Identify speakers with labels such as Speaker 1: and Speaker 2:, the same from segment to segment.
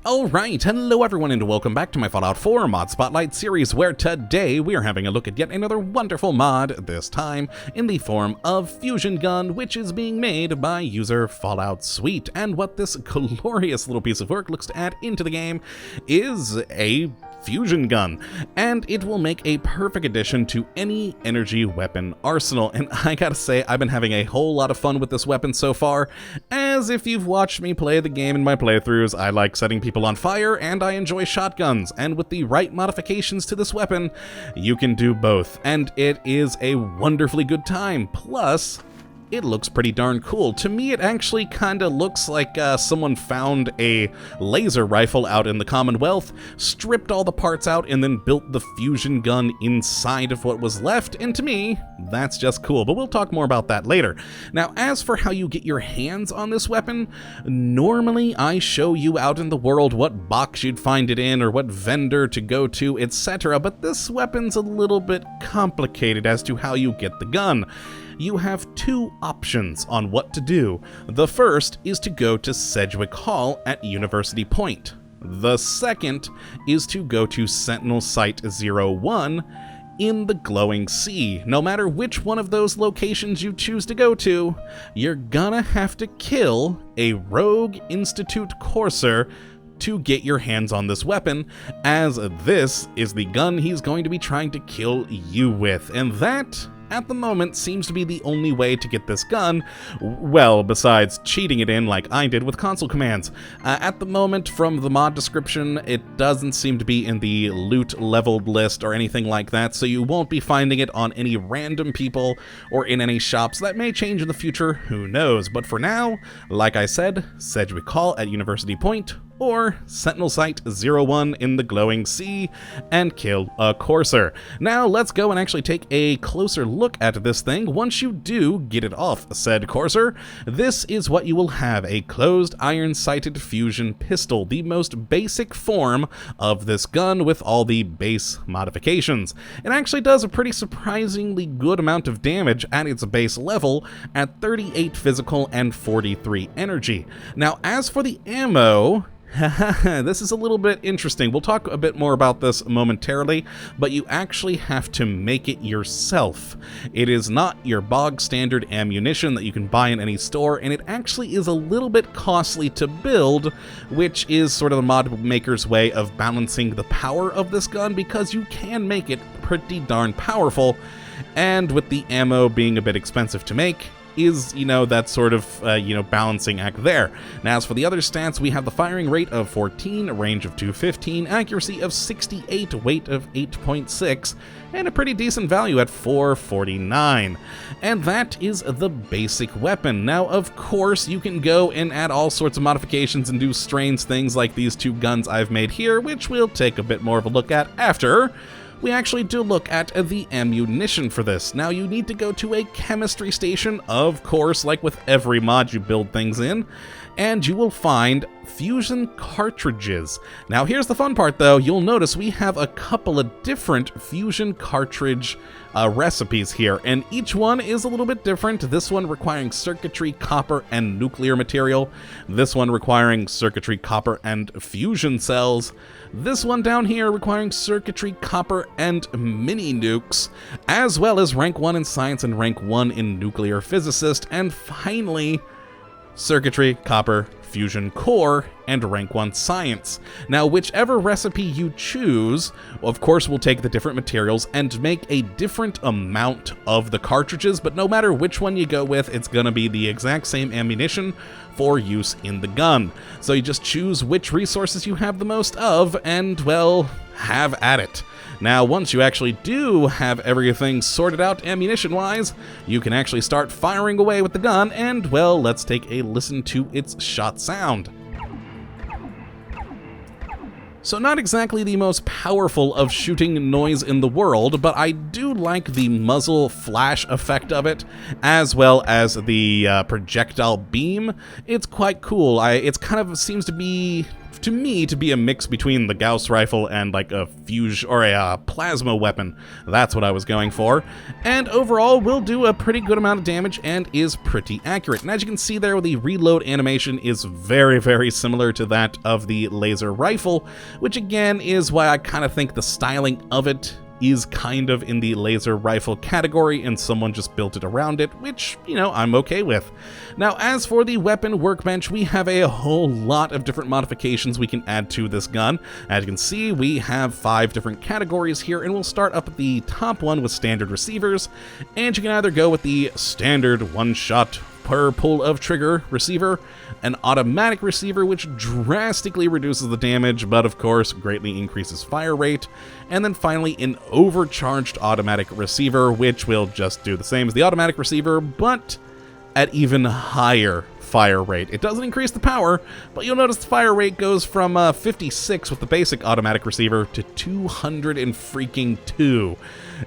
Speaker 1: Alright, hello everyone and welcome back to my Fallout 4 Mod Spotlight series, where today we are having a look at yet another wonderful mod, this time in the form of Fusion Gun, which is being made by user Fallout Sweet. And what this glorious little piece of work looks to add into the game is a fusion gun, and it will make a perfect addition to any energy weapon arsenal. And I gotta say, I've been having a whole lot of fun with this weapon so far. As if you've watched me play the game in my playthroughs, I like setting people on fire and I enjoy shotguns, and with the right modifications to this weapon, you can do both, and it is a wonderfully good time. Plus, it looks pretty darn cool. To me, it actually kinda looks like someone found a laser rifle out in the Commonwealth, stripped all the parts out, and then built the fusion gun inside of what was left, and to me, that's just cool, but we'll talk more about that later. Now, as for how you get your hands on this weapon, normally I show you out in the world what box you'd find it in, or what vendor to go to, etc., but this weapon's a little bit complicated as to how you get the gun. You have two options on what to do. The first is to go to Sedgwick Hall at University Point. The second is to go to Sentinel Site 01 in the Glowing Sea. No matter which one of those locations you choose to go to, you're gonna have to kill a Rogue Institute Courser to get your hands on this weapon, as this is the gun he's going to be trying to kill you with, and that, at the moment, seems to be the only way to get this gun, well, besides cheating it in like I did with console commands. At the moment, from the mod description, it doesn't seem to be in the loot leveled list or anything like that, so you won't be finding it on any random people or in any shops. That may change in the future, who knows, but for now, like I said, Sedgwick Hall at University Point, or Sentinel Site 01 in the Glowing Sea, and kill a Courser. Now let's go and actually take a closer look at this thing. Once you do get it off said Courser, this is what you will have: a closed iron-sighted fusion pistol, the most basic form of this gun with all the base modifications. It actually does a pretty surprisingly good amount of damage at its base level at 38 physical and 43 energy. Now as for the ammo, this is a little bit interesting. We'll talk a bit more about this momentarily, but you actually have to make it yourself. It is not your bog standard ammunition that you can buy in any store, and it actually is a little bit costly to build, which is sort of the mod maker's way of balancing the power of this gun, because you can make it pretty darn powerful, and with the ammo being a bit expensive to make, is, that sort of, balancing act there. Now, as for the other stats, we have the firing rate of 14, range of 215, accuracy of 68, weight of 8.6, and a pretty decent value at 449. And that is the basic weapon. Now, of course, you can go and add all sorts of modifications and do strange things like these two guns I've made here, which we'll take a bit more of a look at after we actually do look at the ammunition for this. Now, you need to go to a chemistry station, of course, like with every mod you build things in, and you will find fusion cartridges. Now, here's the fun part, though. You'll notice we have a couple of different fusion cartridge recipes here, and each one is a little bit different. This one requiring circuitry, copper, and nuclear material. This one requiring circuitry, copper, and fusion cells. This one down here requiring circuitry, copper, and mini nukes, as well as rank 1 in science and rank 1 in nuclear physicist, and finally, circuitry, copper, fusion core, and rank 1 science. Now, whichever recipe you choose, of course, we'll take the different materials and make a different amount of the cartridges, but no matter which one you go with, it's gonna be the exact same ammunition for use in the gun. So you just choose which resources you have the most of, and, well, have at it. Now, once you actually do have everything sorted out ammunition-wise, you can actually start firing away with the gun, and, well, let's take a listen to its shot sound. So not exactly the most powerful of shooting noise in the world, but I do like the muzzle flash effect of it, as well as the projectile beam. It's quite cool. It's kind of seems to be to me to be a mix between the Gauss rifle and like a fusion or a plasma weapon. That's what I was going for. And overall will do a pretty good amount of damage and is pretty accurate. And as you can see there, the reload animation is very, very similar to that of the laser rifle, which again is why I kind of think the styling of it is kind of in the laser rifle category, and someone just built it around it, which, you know, I'm okay with. Now, as for the weapon workbench, we have a whole lot of different modifications we can add to this gun. As you can see, we have 5 different categories here, and we'll start up at the top one with standard receivers, and you can either go with the standard one-shot per pull of trigger receiver, an automatic receiver which drastically reduces the damage but of course greatly increases fire rate, and then finally an overcharged automatic receiver which will just do the same as the automatic receiver but at even higher fire rate. It doesn't increase the power, but you'll notice the fire rate goes from 56 with the basic automatic receiver to 202.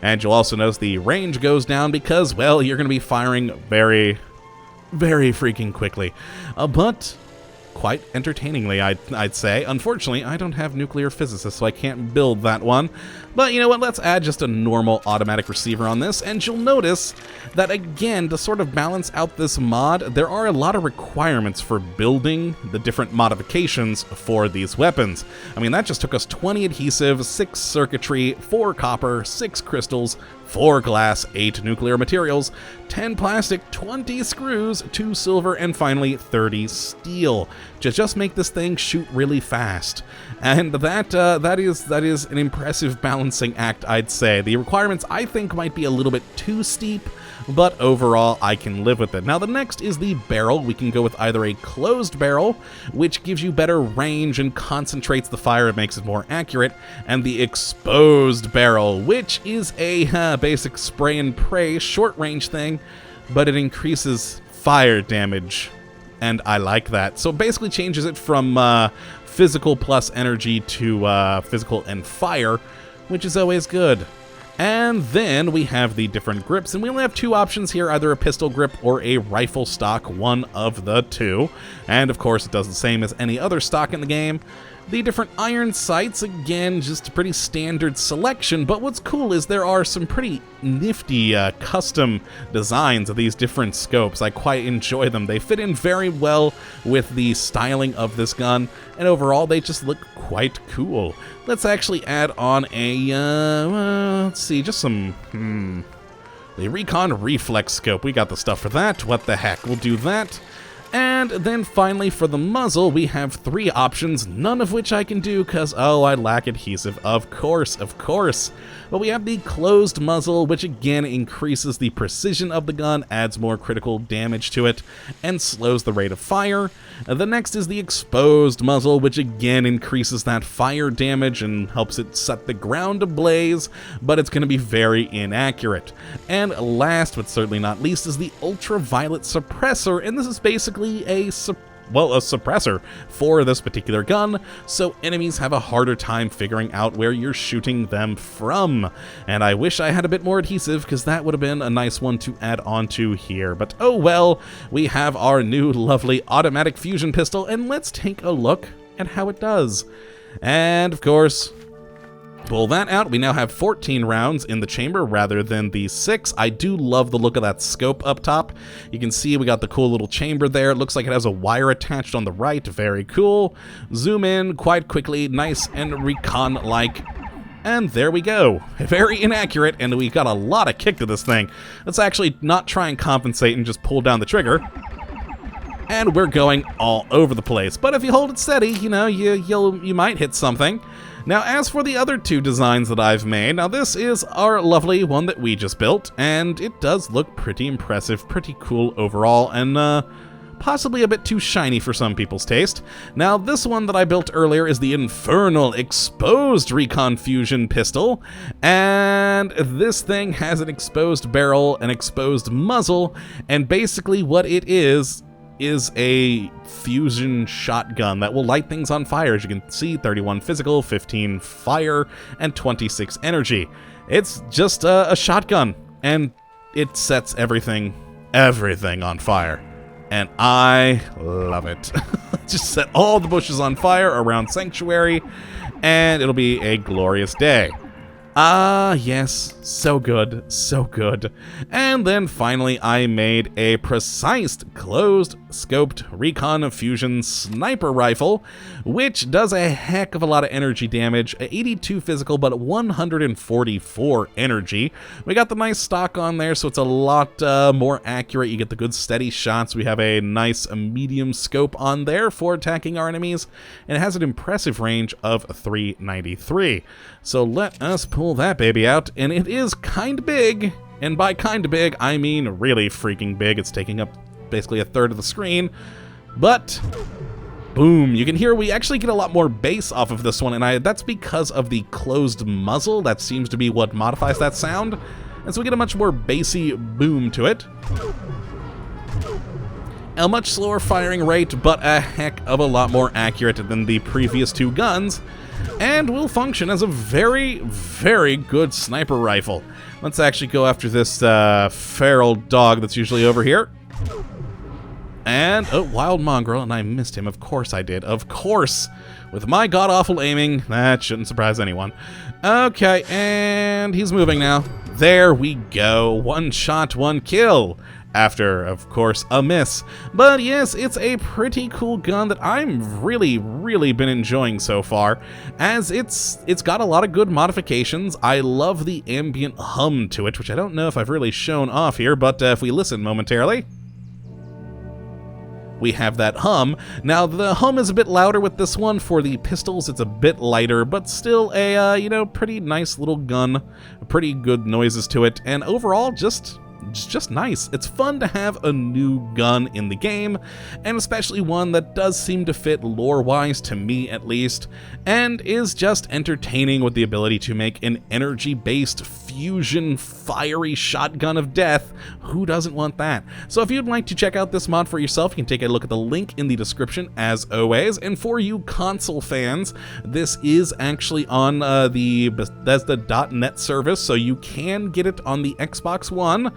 Speaker 1: And you'll also notice the range goes down because, well, you're going to be firing very freaking quickly, but quite entertainingly, I'd say. Unfortunately, I don't have nuclear physicists, so I can't build that one. But you know what, let's add just a normal automatic receiver on this, and you'll notice that again, to sort of balance out this mod, there are a lot of requirements for building the different modifications for these weapons. I mean, that just took us 20 adhesive, 6 circuitry, 4 copper, 6 crystals, 4 glass, 8 nuclear materials, 10 plastic, 20 screws, 2 silver, and finally 30 steel to just make this thing shoot really fast. And that is an impressive balancing act, I'd say. The requirements I think might be a little bit too steep, but overall I can live with it. Now the next is the barrel. We can go with either a closed barrel, which gives you better range and concentrates the fire and makes it more accurate, and the exposed barrel, which is a basic spray and pray short range thing, but it increases fire damage, and I like that. So it basically changes it from physical plus energy to physical and fire, which is always good. And then we have the different grips, and we only have 2 options here, either a pistol grip or a rifle stock, one of the 2. And of course it does the same as any other stock in the game. The different iron sights, again, just a pretty standard selection, but what's cool is there are some pretty nifty custom designs of these different scopes. I quite enjoy them. They fit in very well with the styling of this gun, and overall they just look quite cool. Let's actually add on a, let's see, just some, the Recon Reflex Scope. We got the stuff for that. What the heck, we'll do that. And then finally for the muzzle, we have 3 options, none of which I can do because, oh, I lack adhesive, of course. But we have the closed muzzle, which again increases the precision of the gun, adds more critical damage to it, and slows the rate of fire. The next is the exposed muzzle, which again increases that fire damage and helps it set the ground ablaze, but it's going to be very inaccurate. And last but certainly not least is the ultraviolet suppressor, and this is basically a suppressor for this particular gun, so enemies have a harder time figuring out where you're shooting them from. And I wish I had a bit more adhesive, because that would have been a nice one to add onto here. But oh well, we have our new lovely automatic fusion pistol, and let's take a look at how it does. And of course, pull that out. We now have 14 rounds in the chamber rather than the 6. I do love the look of that scope up top. You can see we got the cool little chamber there. It looks like it has a wire attached on the right. Very cool. Zoom in quite quickly. Nice and Recon-like. And there we go. Very inaccurate, and we got a lot of kick to this thing. Let's actually not try and compensate and just pull down the trigger. And we're going all over the place. But if you hold it steady, you know, you might hit something. Now, as for the other 2 designs that I've made, now this is our lovely one that we just built, and it does look pretty impressive, pretty cool overall, and possibly a bit too shiny for some people's taste. Now, this one that I built earlier is the Infernal Exposed Recon Fusion Pistol, and this thing has an exposed barrel, an exposed muzzle, and basically what it is a fusion shotgun that will light things on fire. As you can see, 31 physical, 15 fire, and 26 energy. It's just a shotgun, and it sets everything on fire. And I love it. Just set all the bushes on fire around Sanctuary, and it'll be a glorious day. Ah, yes, so good, so good. And then finally I made a precise closed-scoped Recon Fusion sniper rifle, which does a heck of a lot of energy damage, 82 physical, but 144 energy. We got the nice stock on there, so it's a lot more accurate. You get the good steady shots. We have a nice medium scope on there for attacking our enemies, and it has an impressive range of 393. So let us pull that baby out, and it is kind of big, and by kind of big, I mean really freaking big. It's taking up basically a third of the screen, but boom, you can hear we actually get a lot more bass off of this one, and that's because of the closed muzzle. That seems to be what modifies that sound, and so we get a much more bassy boom to it. A much slower firing rate, but a heck of a lot more accurate than the previous two guns, and will function as a very, very good sniper rifle. Let's actually go after this feral dog that's usually over here. And, oh, wild mongrel, and I missed him. Of course I did. Of course. With my god-awful aiming, that shouldn't surprise anyone. Okay, and he's moving now. There we go. One shot, one kill. After, of course, a miss. But yes, it's a pretty cool gun that I'm really been enjoying so far, as it's got a lot of good modifications. I love the ambient hum to it, which I don't know if I've really shown off here, but if we listen momentarily, we have that hum. Now, the hum is a bit louder with this one. For the pistols, it's a bit lighter, but still a, you know, pretty nice little gun. Pretty good noises to it, and overall, just nice. It's fun to have a new gun in the game, and especially one that does seem to fit lore-wise, to me at least, and is just entertaining with the ability to make an energy-based fusion fiery shotgun of death. Who doesn't want that? So if you'd like to check out this mod for yourself, you can take a look at the link in the description as always. And for you console fans, this is actually on the Bethesda.net service, so you can get it on the Xbox One.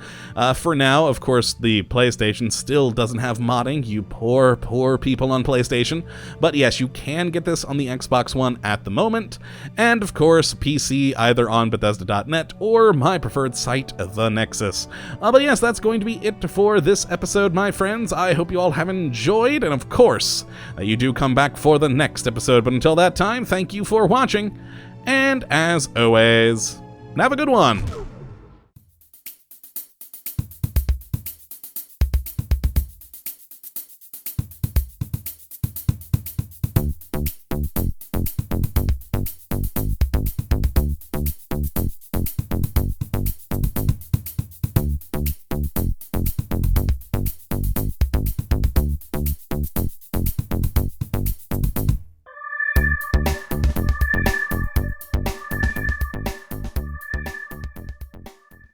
Speaker 1: For now, of course, the PlayStation still doesn't have modding, you poor people on PlayStation. But yes, you can get this on the Xbox One at the moment, and of course, PC either on Bethesda.net or my preferred site, The Nexus. But yes, that's going to be it for this episode, my friends. I hope you all have enjoyed, and of course, you do come back for the next episode. But until that time, thank you for watching, and as always, have a good one.